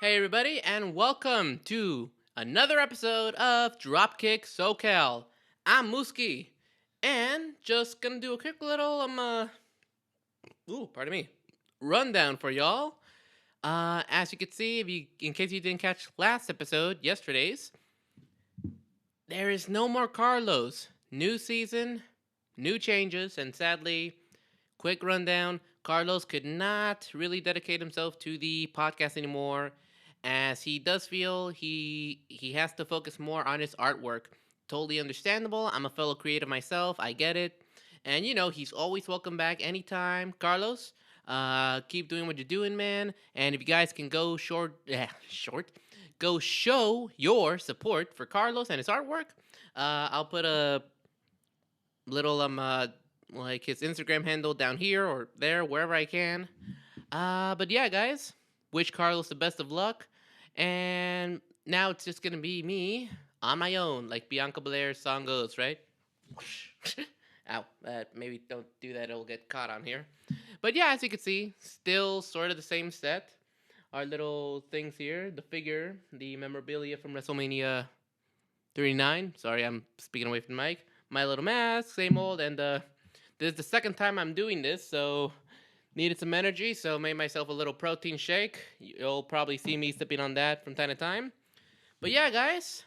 Hey, everybody, and welcome to another episode of Dropkick SoCal. I'm Mooski, and just gonna do a quick little pardon me, rundown for y'all. As you can see, in case you didn't catch last episode, yesterday's, there is no more Carlos. New season, new changes, and sadly, quick rundown: Carlos could not really dedicate himself to the podcast anymore, as he does feel he has to focus more on his artwork. Totally understandable. I'm a fellow creative myself. I get it, and he's always welcome back anytime. Carlos, keep doing what you're doing, man. And if you guys can go go show your support for Carlos and his artwork. I'll put a little like his Instagram handle down here or there, wherever I can. But yeah, guys, wish Carlos the best of luck. And now it's just gonna be me on my own, like Bianca Belair's song goes, right? Ow, maybe don't do that, it'll get caught on here. But yeah, as you can see, still sort of the same set. Our little things here, the figure, the memorabilia from WrestleMania 39. Sorry, I'm speaking away from the mic. My little mask, same old, and this is the second time I'm doing this, so needed some energy, so made myself a little protein shake. You'll probably see me sipping on that from time to time. But yeah, guys,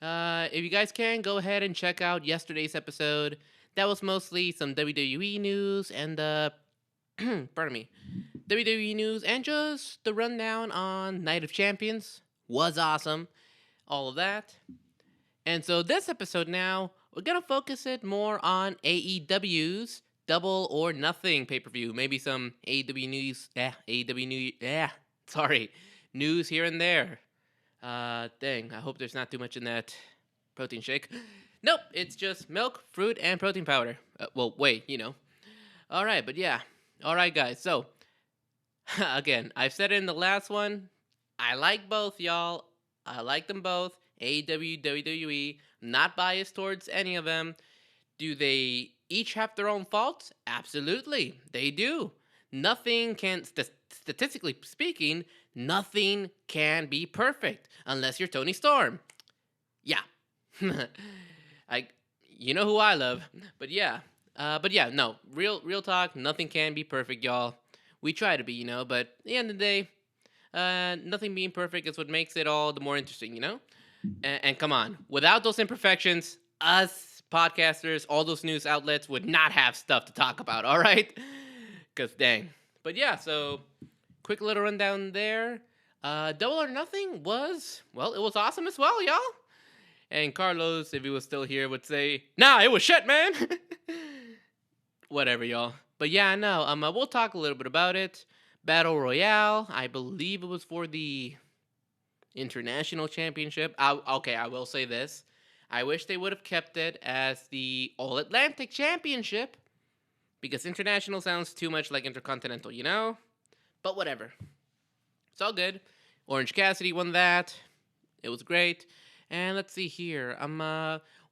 if you guys can, go ahead and check out yesterday's episode. That was mostly some WWE news and pardon me, WWE news and just the rundown on Night of Champions. Was awesome, all of that. And so this episode now, we're gonna focus it more on AEW's Double or Nothing pay-per-view. Maybe some AEW news, AEW news, news here and there. Dang, I hope there's not too much in that protein shake. Nope, it's just milk, fruit, and protein powder. Well, wait, All right, but yeah. All right, guys. So, again, I've said it in the last one. I like both, y'all. I like them both. AEW, WWE. Not biased towards any of them. Do they each have their own faults? Absolutely, they do. Nothing can, statistically speaking, nothing can be perfect unless you're Tony Storm. Yeah, I, you know who I love, but yeah, no, real talk. Nothing can be perfect, y'all. We try to be, but at the end of the day, nothing being perfect is what makes it all the more interesting. And come on, without those imperfections, us podcasters, all those news outlets would not have stuff to talk about, all right? Because dang. But yeah, so quick little rundown there. Double or Nothing was, well, it was awesome as well, y'all. And Carlos, if he was still here, would say, nah, it was shit, man. Whatever, y'all. But yeah, no, we'll talk a little bit about it. Battle Royale, I believe it was for the International Championship. I will say this. I wish they would have kept it as the All Atlantic Championship, because International sounds too much like Intercontinental, But whatever. It's all good. Orange Cassidy won that. It was great. And let's see here.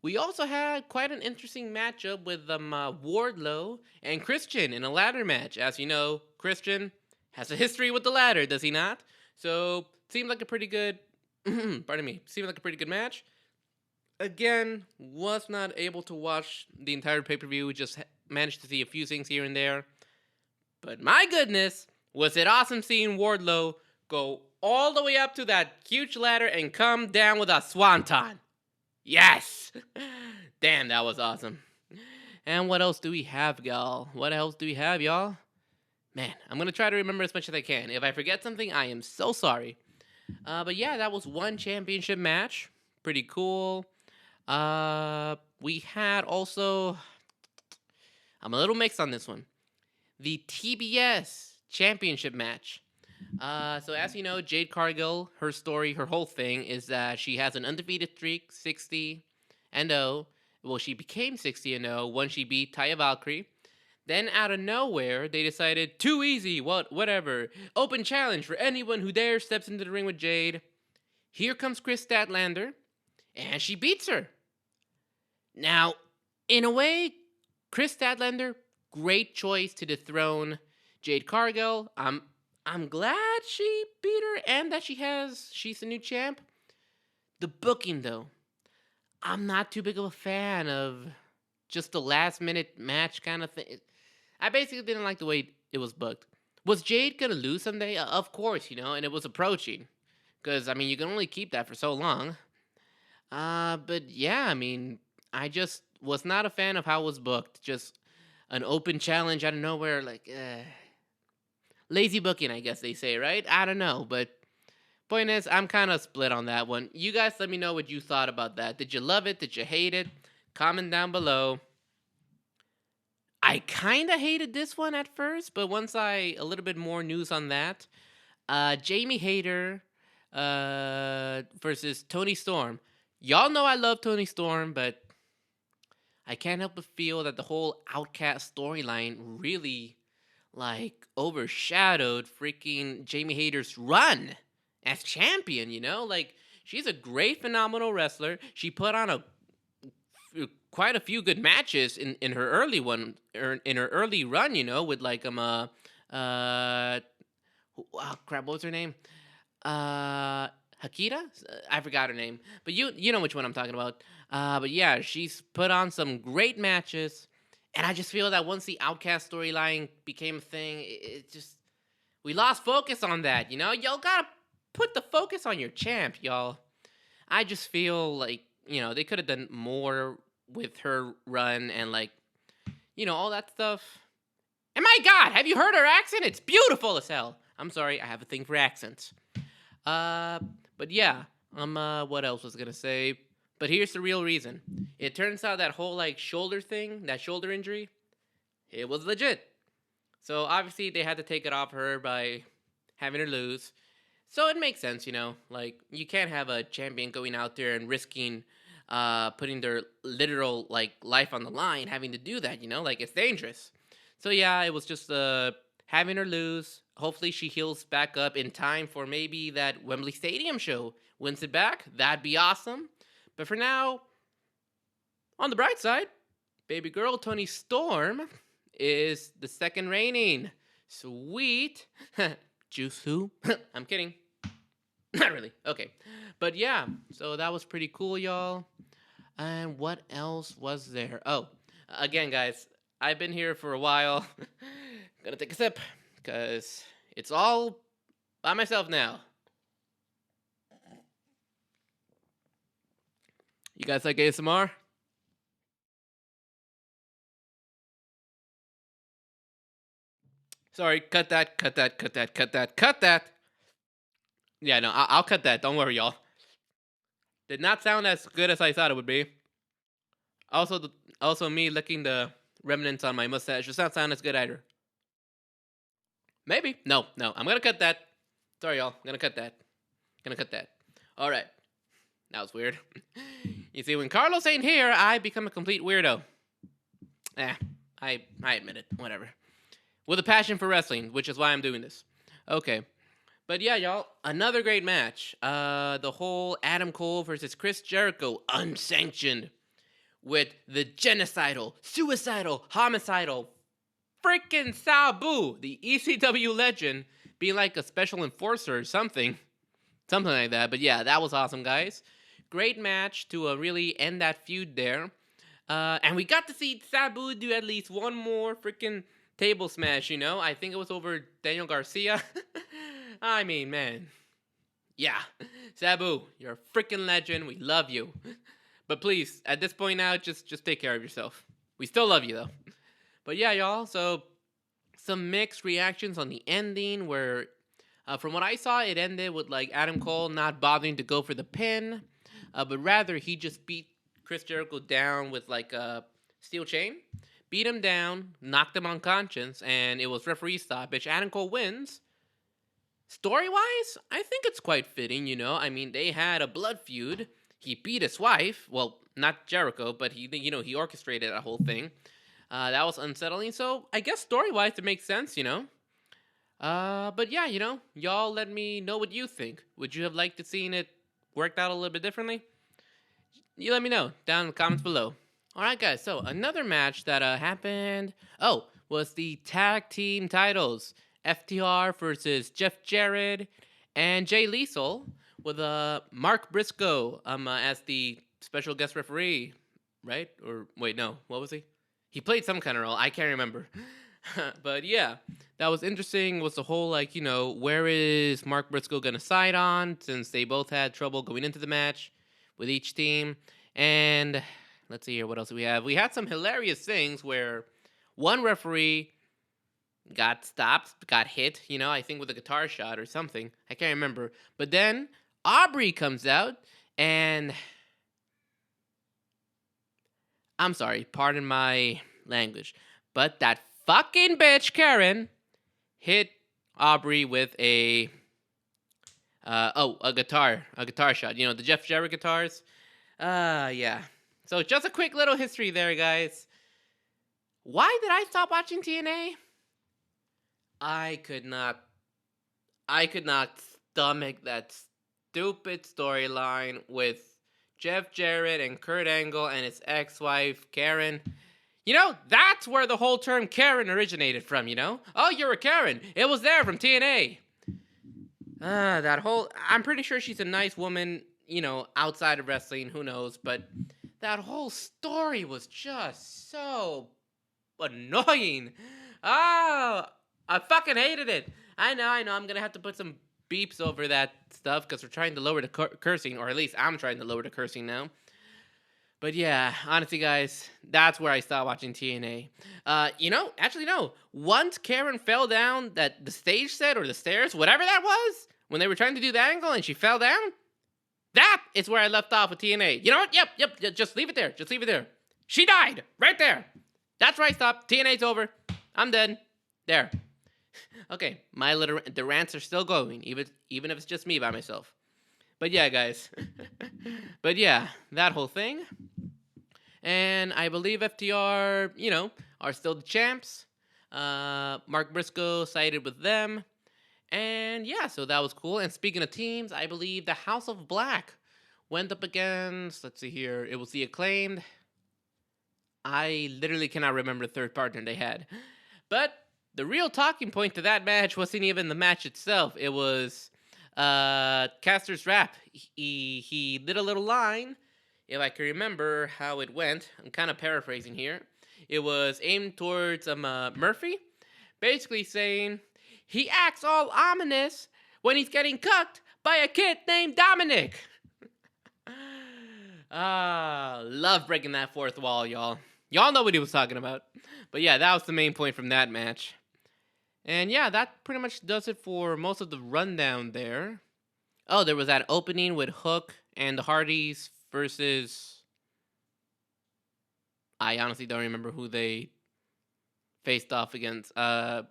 We also had quite an interesting matchup with Wardlow and Christian in a ladder match. As you know, Christian has a history with the ladder, does he not? So seemed like a pretty good. Pardon me. Seemed like a pretty good match. Again, was not able to watch the entire pay-per-view. Just managed to see a few things here and there. But my goodness, was it awesome seeing Wardlow go all the way up to that huge ladder and come down with a swanton. Yes! Damn, that was awesome. And what else do we have, y'all? Man, I'm going to try to remember as much as I can. If I forget something, I am so sorry. But yeah, that was one championship match. Pretty cool. We had also... I'm a little mixed on this one. The TBS championship match. So as you know, Jade Cargill, her story, her whole thing is that she has an undefeated streak, 60-0. Well, she became 60-0 when she beat Taya Valkyrie. Then out of nowhere, they decided, too easy, whatever. Open challenge for anyone who dares steps into the ring with Jade. Here comes Chris Statlander, and she beats her. Now, in a way, Chris Statlander, great choice to dethrone Jade Cargill. I'm I'm glad she beat her and that she's the new champ. The booking though, I'm not too big of a fan of just the last minute match kind of thing. I basically didn't like the way it was booked. Was Jade gonna lose someday? Of course, and it was approaching. Because, I mean, you can only keep that for so long. But yeah, I mean, I just was not a fan of how it was booked. Just an open challenge out of nowhere, like, lazy booking, I guess they say, right? I don't know, but point is, I'm kind of split on that one. You guys let me know what you thought about that. Did you love it? Did you hate it? Comment down below. I kind of hated this one at first, but once a little bit more news on that. Jamie Hayter versus Tony Storm. Y'all know I love Tony Storm, but I can't help but feel that the whole Outcast storyline really, like, overshadowed freaking Jamie Hayter's run as champion, Like, she's a great, phenomenal wrestler. She put on quite a few good matches in her early in her early run, with like oh crap, what was her name? Hakita? I forgot her name, but you know which one I'm talking about. But yeah, she's put on some great matches, and I just feel that once the Outcast storyline became a thing, it just we lost focus on that. Y'all gotta put the focus on your champ, y'all. I just feel like they could have done more with her run and like all that stuff. And my God, have you heard her accent? It's beautiful as hell. I'm sorry, I have a thing for accents. But yeah, what else was I gonna say? But here's the real reason. It turns out that whole like shoulder thing, that shoulder injury, it was legit. So obviously they had to take it off her by having her lose. So it makes sense, like you can't have a champion going out there and risking putting their literal like life on the line, having to do that, like it's dangerous. So yeah, it was just having her lose. Hopefully she heals back up in time for maybe that Wembley Stadium show. Wins it back, that'd be awesome. But for now, on the bright side, baby girl Toni Storm is the second reigning. Sweet. Juice who? I'm kidding. Not really. Okay. But yeah, so that was pretty cool, y'all. And what else was there? Oh, again, guys, I've been here for a while. Gonna take a sip because it's all by myself now. You guys like ASMR? Sorry, cut that, cut that, cut that, cut that, cut that. Yeah, no, I'll cut that. Don't worry, y'all. Did not sound as good as I thought it would be. Also, me licking the remnants on my mustache does not sound as good either. Maybe. No. I'm gonna cut that. Sorry, y'all. I'm gonna cut that. All right. That was weird. You see, when Carlos ain't here, I become a complete weirdo. I admit it. Whatever. With a passion for wrestling, which is why I'm doing this. Okay. But yeah, y'all, another great match. The whole Adam Cole versus Chris Jericho, unsanctioned, with the genocidal, suicidal, homicidal, freaking Sabu, the ECW legend, being like a special enforcer or something like that. But yeah, that was awesome, guys. Great match to really end that feud there. And we got to see Sabu do at least one more freaking table smash, I think it was over Daniel Garcia. I mean, man. Yeah. Sabu, you're a freaking legend. We love you. But please, at this point now, just take care of yourself. We still love you, though. But yeah, y'all, so some mixed reactions on the ending where, from what I saw, it ended with, like, Adam Cole not bothering to go for the pin, but rather he just beat Chris Jericho down with, like, a steel chain. Beat him down, knocked him unconscious, and it was referee stoppage. Adam Cole wins. Story-wise, I think it's quite fitting, I mean, they had a blood feud. He beat his wife. Well, not Jericho, but he orchestrated that whole thing. That was unsettling. So I guess story-wise, it makes sense, But yeah, y'all let me know what you think. Would you have liked to seen it worked out a little bit differently? You let me know down in the comments below. All right, guys. So another match that happened. Was the tag team titles. FTR versus Jeff Jarrett and Jay Lethal with Mark Briscoe as the special guest referee, right? Or wait, no, what was he? He played some kind of role. I can't remember. But yeah, that was interesting. Was the whole like, where is Mark Briscoe gonna side on, since they both had trouble going into the match with each team. And let's see here, what else do we have? We had some hilarious things where one referee got stopped, got hit, I think with a guitar shot or something. I can't remember. But then Aubrey comes out and I'm sorry, pardon my language, but that fucking bitch Karen hit Aubrey with a guitar shot. The Jeff Jarrett guitars. Yeah. So just a quick little history there, guys. Why did I stop watching TNA? I could not stomach that stupid storyline with Jeff Jarrett and Kurt Angle and his ex-wife Karen. That's where the whole term Karen originated from, Oh, you're a Karen. It was there from TNA. I'm pretty sure she's a nice woman, outside of wrestling, who knows, but that whole story was just so annoying. Oh, I fucking hated it. I know, I'm gonna have to put some beeps over that stuff because we're trying to lower the cursing, or at least I'm trying to lower the cursing now. But yeah, honestly, guys, that's where I stopped watching TNA. Actually, no. Once Karen fell down the stage set or the stairs, whatever that was, when they were trying to do the angle and she fell down, that is where I left off with TNA. You know what? Yep. Just leave it there. Just leave it there. She died right there. That's where I stopped. TNA's over. I'm done. There. Okay, the rants are still going, even if it's just me by myself. But yeah, guys. But yeah, that whole thing. And I believe FTR, are still the champs. Mark Briscoe sided with them. And yeah, so that was cool. And speaking of teams, I believe the House of Black went up against, let's see here, it was the Acclaimed. I literally cannot remember the third partner they had. But the real talking point to that match wasn't even the match itself. It was Caster's rap. He did a little line, if I can remember how it went. I'm kind of paraphrasing here. It was aimed towards Murphy, basically saying he acts all ominous when he's getting cucked by a kid named Dominic. Love breaking that fourth wall, y'all. Y'all know what he was talking about. But yeah, that was the main point from that match. And yeah, that pretty much does it for most of the rundown there. Oh, there was that opening with Hook and the Hardys versus... I honestly don't remember who they faced off against. Isaiah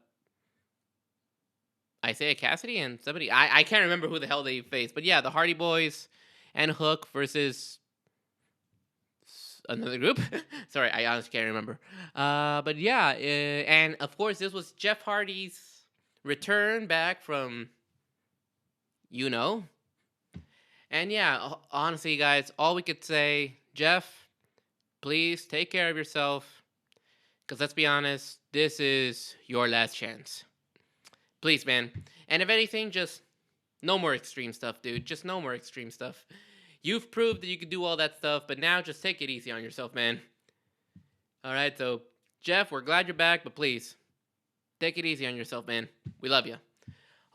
Cassidy and somebody... I can't remember who the hell they faced. But yeah, the Hardy Boys and Hook versus... another group. Sorry, I honestly can't remember. But yeah, and of course, this was Jeff Hardy's return back from, And yeah, honestly, guys, all we could say, Jeff, please take care of yourself. Because let's be honest, this is your last chance. Please, man. And if anything, just no more extreme stuff, dude. Just no more extreme stuff. You've proved that you can do all that stuff, but now just take it easy on yourself, man. Alright, so, Jeff, we're glad you're back, but please, take it easy on yourself, man. We love you.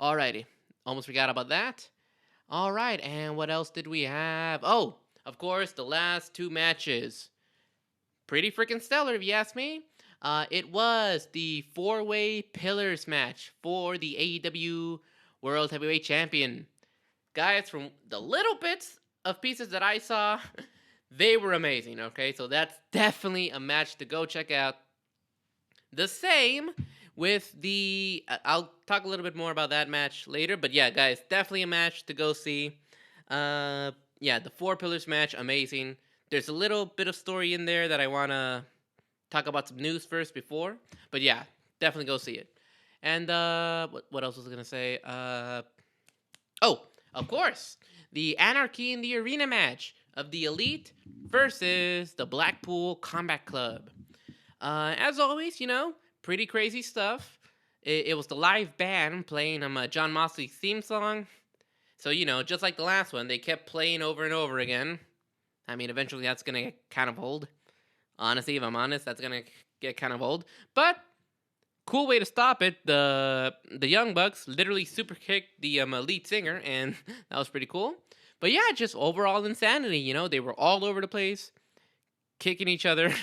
Alrighty. Almost forgot about that. Alright, and what else did we have? Oh, of course, the last two matches. Pretty freaking stellar, if you ask me. It was the four-way pillars match for the AEW World Heavyweight Champion. Guys, from the little bits of pieces that I saw, they were amazing, okay? So that's definitely a match to go check out. The same with the... I'll talk a little bit more about that match later, but yeah, guys, definitely a match to go see. Yeah, the Four Pillars match, amazing. There's a little bit of story in there that I want to talk about some news first before. But yeah, definitely go see it. And what else was I going to say? Oh, of course, the Anarchy in the Arena match of the Elite versus the Blackpool Combat Club. As always, pretty crazy stuff. it was the live band playing John Moxley's theme song. So, just like the last one, they kept playing over and over again. I mean, eventually that's going to get kind of old. Honestly, if I'm honest, that's going to get kind of old. But cool way to stop it. The Young Bucks literally super kicked the lead singer, and that was pretty cool. But yeah, just overall insanity. They were all over the place, kicking each other,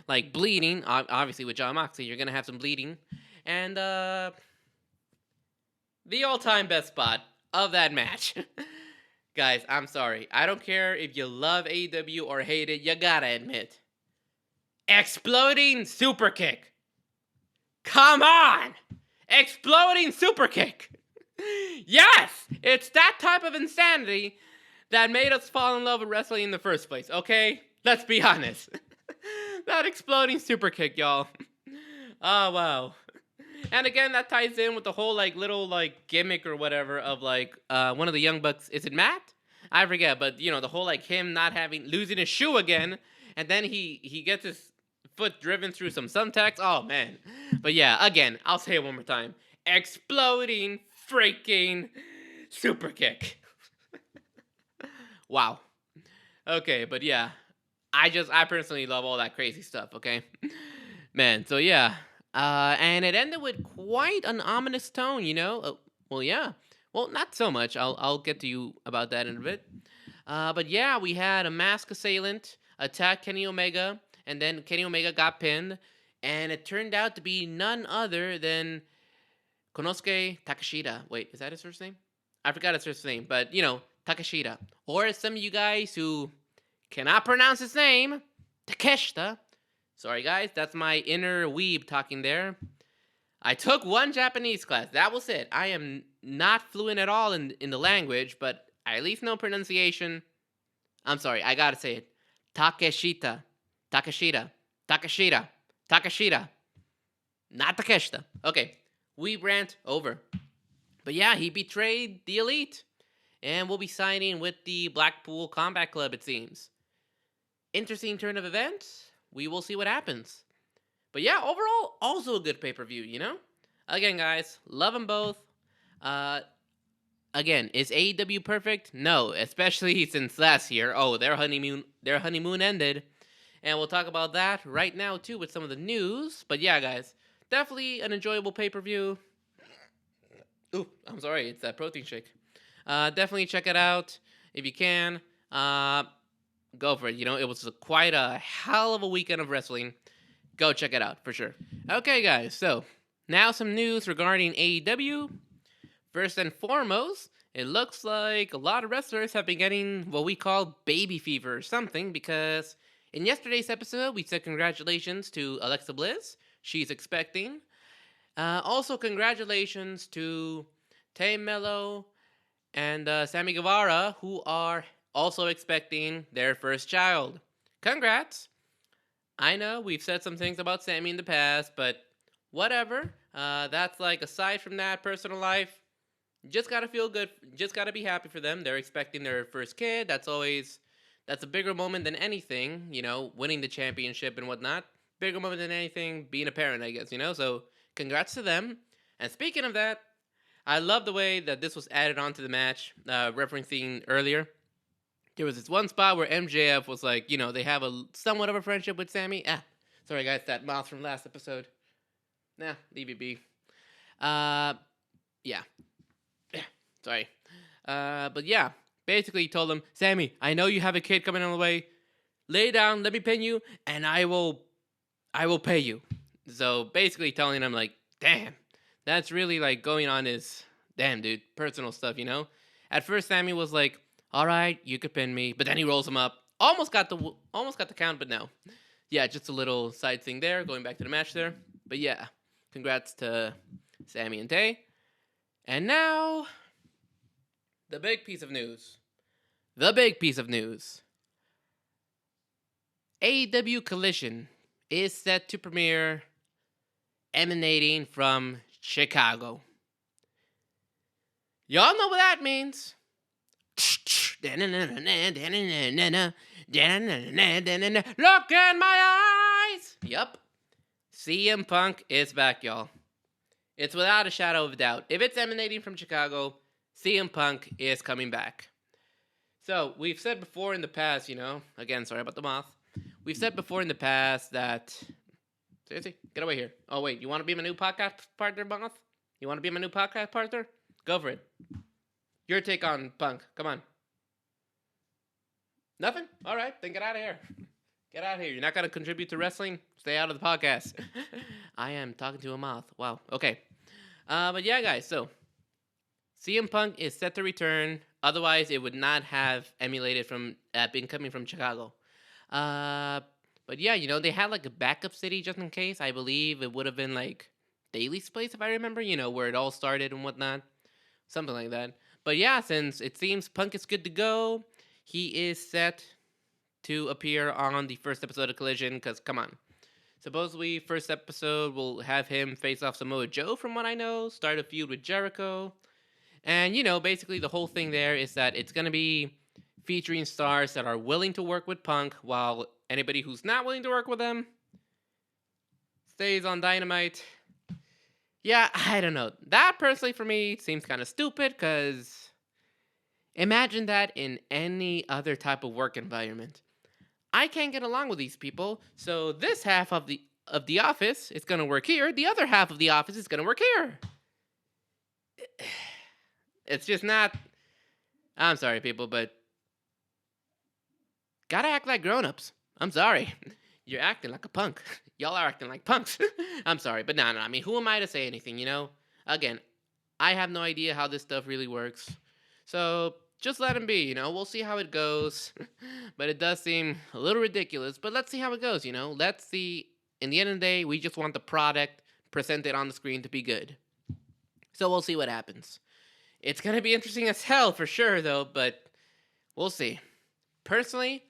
like bleeding. Obviously, with John Moxley, you're gonna have some bleeding. And the all-time best spot of that match. Guys, I'm sorry. I don't care if you love AEW or hate it, you gotta admit. Exploding super kick. Come on! Exploding super kick. Yes! It's that type of insanity that made us fall in love with wrestling in the first place, okay? Let's be honest. That exploding super kick, y'all. Oh, wow. And again, that ties in with the whole, little, gimmick or whatever of, one of the Young Bucks. Is it Matt? I forget, but, the whole, him not losing his shoe again, and then he gets his foot driven through some thumbtacks. Oh, man. But yeah, again, I'll say it one more time. Exploding freaking super kick. Wow. Okay, but yeah. I personally love all that crazy stuff, okay? Man, so yeah. And it ended with quite an ominous tone, well, yeah. Well, not so much. I'll get to you about that in a bit. But yeah, we had a masked assailant attack Kenny Omega, and then Kenny Omega got pinned, and it turned out to be none other than Konosuke Takeshita. Wait, is that his first name? I forgot his first name, but, Takeshita. Or some of you guys who cannot pronounce his name, Takeshita. Sorry, guys, that's my inner weeb talking there. I took one Japanese class. That was it. I am not fluent at all in the language, but I at least know pronunciation. I'm sorry, I gotta say it. Takeshita. Takeshita. Takeshita. Takeshita. Not Takeshita. Okay, we rant over. But yeah, he betrayed the Elite. And we'll be signing with the Blackpool Combat Club, it seems. Interesting turn of events. We will see what happens. But yeah, overall, also a good pay-per-view, Again, guys, love them both. Again, is AEW perfect? No, especially since last year. Oh, their honeymoon ended. And we'll talk about that right now, too, with some of the news. But yeah, guys, definitely an enjoyable pay-per-view. Ooh, I'm sorry, it's that protein shake. Definitely check it out if you can. Go for it. It was quite a hell of a weekend of wrestling. Go check it out for sure. Okay, guys. So now some news regarding AEW. First and foremost, it looks like a lot of wrestlers have been getting what we call baby fever or something, because in yesterday's episode we said congratulations to Alexa Bliss. She's expecting. Also, congratulations to Tay Mello and Sammy Guevara, who are also expecting their first child. Congrats! I know we've said some things about Sammy in the past, but whatever. That's aside from that personal life, just gotta feel good. Just gotta be happy for them. They're expecting their first kid. That's a bigger moment than anything, winning the championship and whatnot. Bigger moment than anything, being a parent, I guess, So congrats to them. And speaking of that, I love the way that this was added onto the match, referencing earlier. There was this one spot where MJF was they have a somewhat of a friendship with Sammy. Sorry guys, that mouth from last episode. Nah, leave it be. Yeah. Sorry. But yeah, basically he told him, Sammy, I know you have a kid coming on the way. Lay down, let me pin you, and I will pay you. So basically telling him damn. That's really going on his damn dude personal stuff, At first Sammy was all right, you could pin me, but then he rolls him up. Almost got the count, but no. Yeah, just a little side thing there, going back to the match there. But yeah, congrats to Sammy and Tay. And now the big piece of news. AEW Collision is set to premiere, emanating from Chicago. Y'all know what that means. Look in my eyes. Yup. CM Punk is back, y'all. It's without a shadow of a doubt. If it's emanating from Chicago, CM Punk is coming back. So, we've said before in the past, again, sorry about the moth. We've said before in the past that. Seriously, get away here. Oh, wait, you want to be my new podcast partner, moth? You want to be my new podcast partner? Go for it. Your take on Punk. Come on. Nothing? All right, then get out of here. Get out of here. You're not going to contribute to wrestling? Stay out of the podcast. I am talking to a moth. Wow. Okay. But yeah, guys, so CM Punk is set to return. Otherwise, it would not have emulated from been coming from Chicago. But yeah, they had like a backup city just in case. I believe it would have been like Daly's place, if I remember, where it all started and whatnot. Something like that. But yeah, since it seems Punk is good to go, he is set to appear on the first episode of Collision, because come on. Supposedly, first episode will have him face off Samoa Joe, from what I know, start a feud with Jericho. And, basically the whole thing there is that it's going to be featuring stars that are willing to work with Punk, while anybody who's not willing to work with them stays on Dynamite. Yeah, I don't know. That, personally, for me, seems kind of stupid, because imagine that in any other type of work environment. I can't get along with these people, so this half of the office is going to work here. The other half of the office is going to work here. It's just not... I'm sorry, people, but... Gotta act like grown-ups. I'm sorry. You're acting like a punk. Y'all are acting like punks. I'm sorry, but no. I mean, who am I to say anything, Again, I have no idea how this stuff really works. So, just let him be, We'll see how it goes. But it does seem a little ridiculous. But let's see how it goes, Let's see. In the end of the day, we just want the product presented on the screen to be good. So we'll see what happens. It's going to be interesting as hell for sure, though. But we'll see. Personally,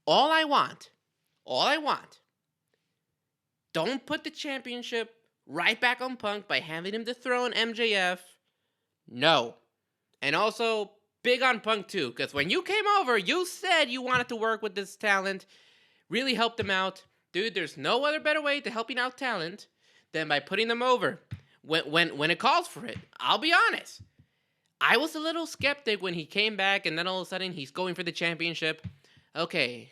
all I want, don't put the championship right back on Punk by having him dethrone MJF. No. And also, big on Punk too, because when you came over, you said you wanted to work with this talent, really helped them out. Dude, there's no other better way to helping out talent than by putting them over when it calls for it. I'll be honest. I was a little skeptic when he came back, and then all of a sudden he's going for the championship. Okay.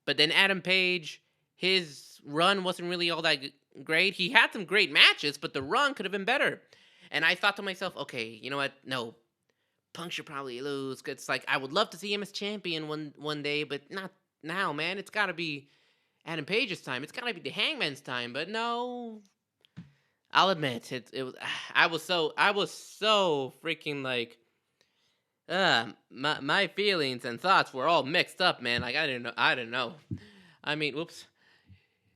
But then Adam Page, his run wasn't really all that great. He had some great matches, but the run could have been better. And I thought to myself, okay, you know what? No. Punk should probably lose. Cause it's like, I would love to see him as champion one day, but not now, man. It's got to be Adam Page's time. It's got to be the Hangman's time. But no, I'll admit it was. I was so freaking like. My feelings and thoughts were all mixed up, man. Like I didn't know. I mean, whoops.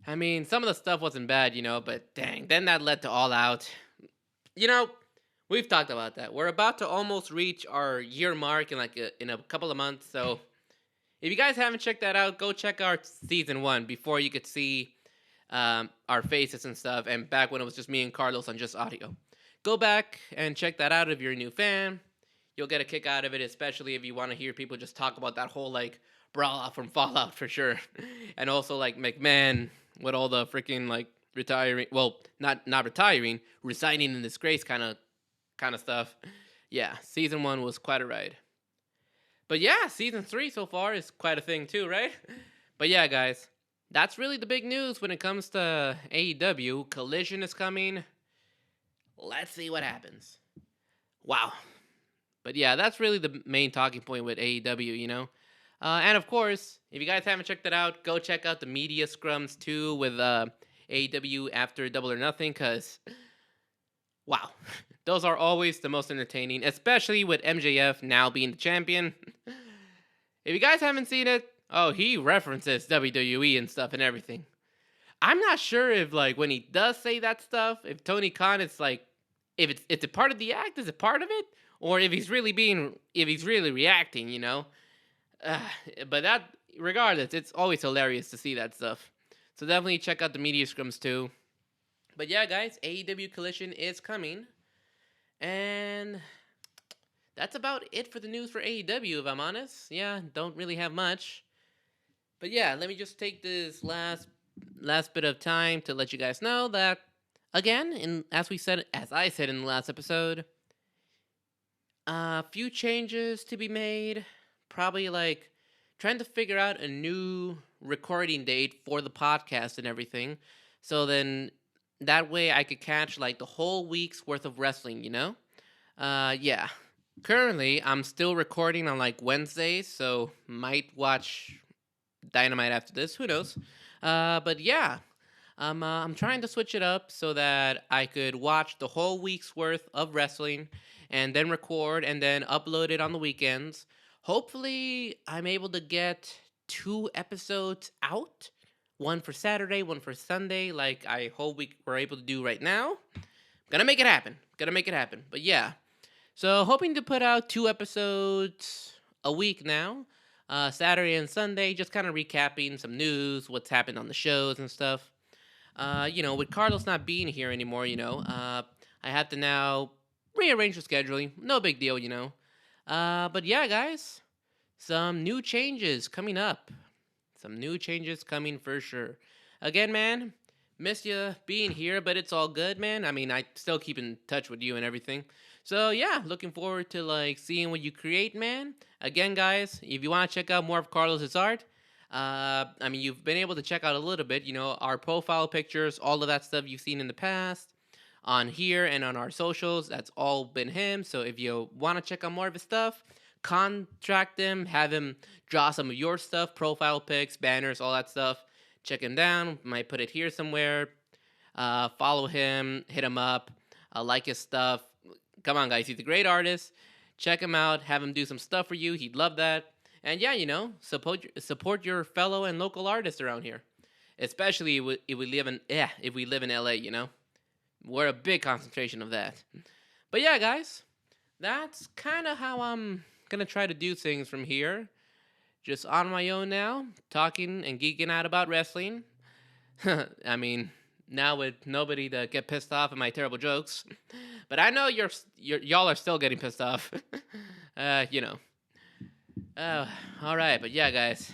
I mean, some of the stuff wasn't bad, but dang, then that led to All Out. We've talked about that. We're about to almost reach our year mark in in a couple of months. So if you guys haven't checked that out, go check our season 1 before you could see our faces and stuff. And back when it was just me and Carlos on just audio. Go back and check that out if you're a new fan. You'll get a kick out of it, especially if you want to hear people just talk about that whole brawl out from Fallout for sure. And also McMahon with all the freaking retiring, well, not retiring, resigning in disgrace kind of stuff. Yeah, season 1 was quite a ride. But yeah, season 3 so far is quite a thing too, right? But yeah, guys, that's really the big news when it comes to AEW. Collision is coming. Let's see what happens. Wow. But yeah, that's really the main talking point with AEW, And of course, if you guys haven't checked it out, go check out the media scrums too with AEW after Double or Nothing, because, wow, those are always the most entertaining, especially with MJF now being the champion. If you guys haven't seen it, he references WWE and stuff and everything. I'm not sure if, when he does say that stuff, if Tony Khan is if it's a part of the act, is it part of it? Or if he's really reacting, But that, regardless, it's always hilarious to see that stuff. So definitely check out the media scrums too. But yeah, guys, AEW Collision is coming. And that's about it for the news for AEW, if I'm honest. Yeah, don't really have much. But yeah, let me just take this last bit of time to let you guys know that Again, as I said in the last episode, a few changes to be made. Probably like trying to figure out a new recording date for the podcast and everything. So then that way I could catch like the whole week's worth of wrestling, you know? Yeah. Currently, I'm still recording on like Wednesdays, so might watch Dynamite after this. Who knows? But yeah, I'm trying to switch it up so that I could watch the whole week's worth of wrestling and then record and then upload it on the weekends. Hopefully, I'm able to get 2 episodes out, one for Saturday, one for Sunday, like I hope we're able to do right now. Gonna make it happen. Gonna make it happen. But yeah, so hoping to put out 2 episodes a week now, Saturday and Sunday, just kind of recapping some news, what's happened on the shows and stuff. With Carlos not being here anymore, I have to now rearrange the scheduling. No big deal, but yeah, guys, some new changes coming up. Some new changes coming for sure. Again, man, miss you being here, but it's all good, man. I mean, I still keep in touch with you and everything. So yeah, looking forward to like seeing what you create, man. Again, guys, if you want to check out more of Carlos's art, you've been able to check out a little bit, our profile pictures, all of that stuff you've seen in the past on here and on our socials. That's all been him. So if you want to check out more of his stuff, contract him, have him draw some of your stuff, profile pics, banners, all that stuff. Check him down. Might put it here somewhere. Follow him, hit him up, like his stuff. Come on, guys, he's a great artist. Check him out. Have him do some stuff for you. He'd love that. And yeah, support your fellow and local artists around here, especially if we live in LA. We're a big concentration of that. But yeah, guys, that's kind of how I'm gonna try to do things from here. Just on my own now, talking and geeking out about wrestling. I mean, now with nobody to get pissed off at my terrible jokes. But I know y'all are still getting pissed off. you know. All right, but yeah, guys,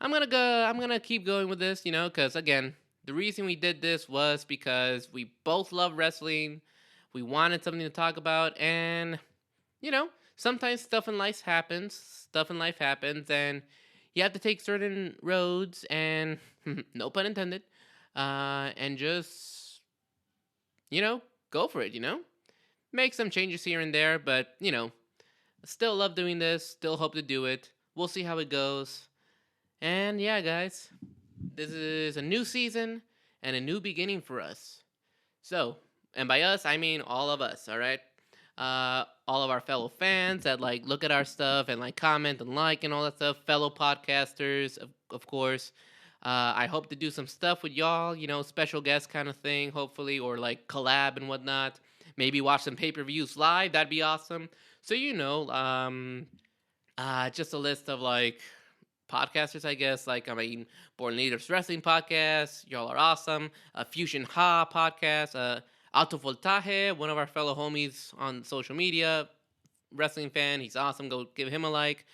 I'm gonna go. I'm gonna keep going with this, because again, the reason we did this was because we both love wrestling. We wanted something to talk about, and sometimes stuff in life happens. Stuff in life happens, and you have to take certain roads, and no pun intended, and just go for it. Make some changes here and there, but still love doing this. Still hope to do it. We'll see how it goes. And yeah, guys, this is a new season and a new beginning for us. So, and by us, I mean all of us, all right? All of our fellow fans that look at our stuff and comment and and all that stuff. Fellow podcasters, of course. I hope to do some stuff with y'all, special guest kind of thing, hopefully, or collab and whatnot. Maybe watch some pay-per-views live. That'd be awesome. So, just a list of podcasters, I guess. Born Leaders Wrestling Podcast. Y'all are awesome. Fusion Ha Podcast. Alto Voltaje, one of our fellow homies on social media. Wrestling fan. He's awesome. Go give him a like.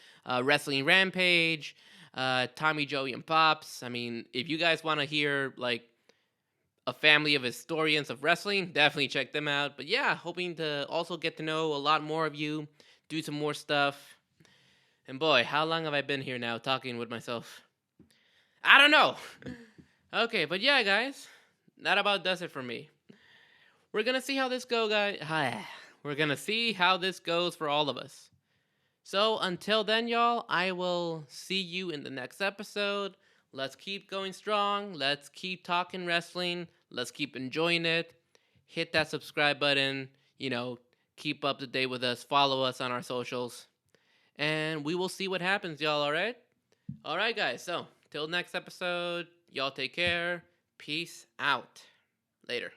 Wrestling Rampage. Tommy, Joey, and Pops. I mean, if you guys want to hear, a family of historians of wrestling, definitely check them out. But yeah, hoping to also get to know a lot more of you, do some more stuff. And boy, how long have I been here now talking with myself? I don't know. Okay, but yeah, guys, that about does it for me. We're gonna see how this goes, guys. We're gonna see how this goes for all of us. So until then, y'all, I will see you in the next episode. Let's keep going strong. Let's keep talking wrestling. Let's keep enjoying it. Hit that subscribe button. Keep up to date with us. Follow us on our socials. And we will see what happens, y'all, all right? All right, guys. So, till next episode, y'all take care. Peace out. Later.